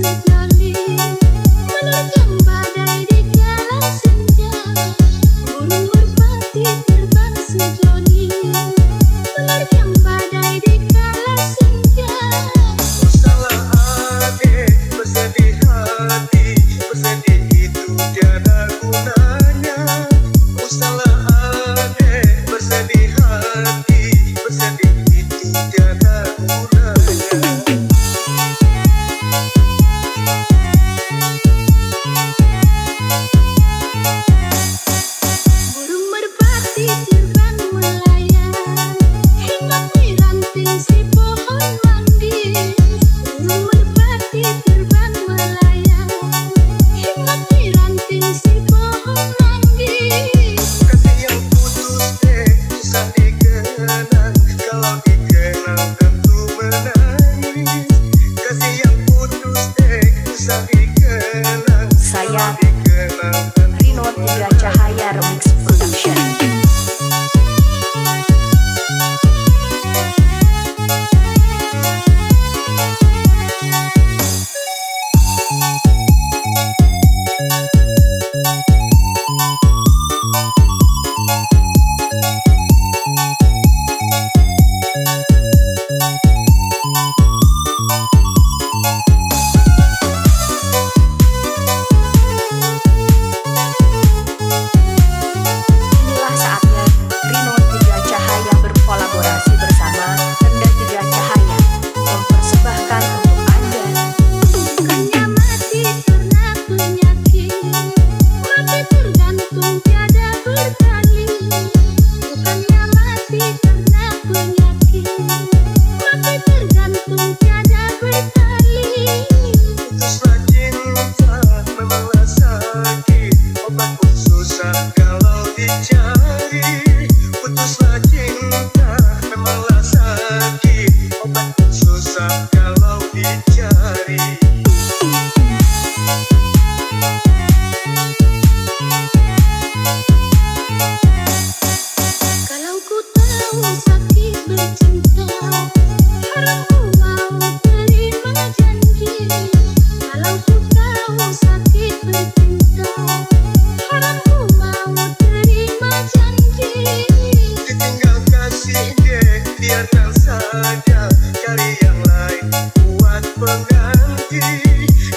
sejoli, menerjang badai di kala senja. Burung merpati terbang sejoli, menerjang badai di kala senja. Oh salah adik, bersedih hati, bersedih itu tiada gunanya. Oh salah adik, bersedih hati, bersedih itu tiada gunanya. Burung merpati terbang melayang, hemat di ranting si pohon manggis. Burung merpati terbang melayang, hemat di ranting si pohon manggis. Kasih yang putus susah dikenang, kalau dikenang tentu menangis. Kasih yang putus susah dikenang, Saya, kalau dikenang tentu Rino Tiga Cahaya Remix Production. Inilah saatnya Rino Tiga Cahaya berkolaborasi bersama Tenda Tiga Cahaya mempersembahkan untuk Anda. Bukannya mati karena penyakit, mati tergantung tiada bertali. Bukannya mati karena penyakit, mati tergantung tiada bertali. putuslah cinta, memanglah sakit, obat pun susah kalau dicari. Putuslah cinta, memanglah sakit, obat pun susah kalau dicari. Kalau ku tahu sakit bercinta, haram ku mau terima janji. Kalau ku tahu sakit bercinta, haram ku mau terima janji. Ditinggal kasih deh, biarkan saja, cari yang lain buat pengganti.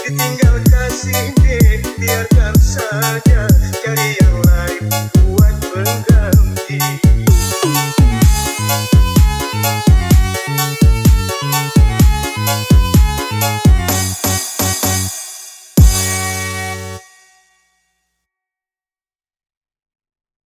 Ditinggal kasih deh, biarkan saja,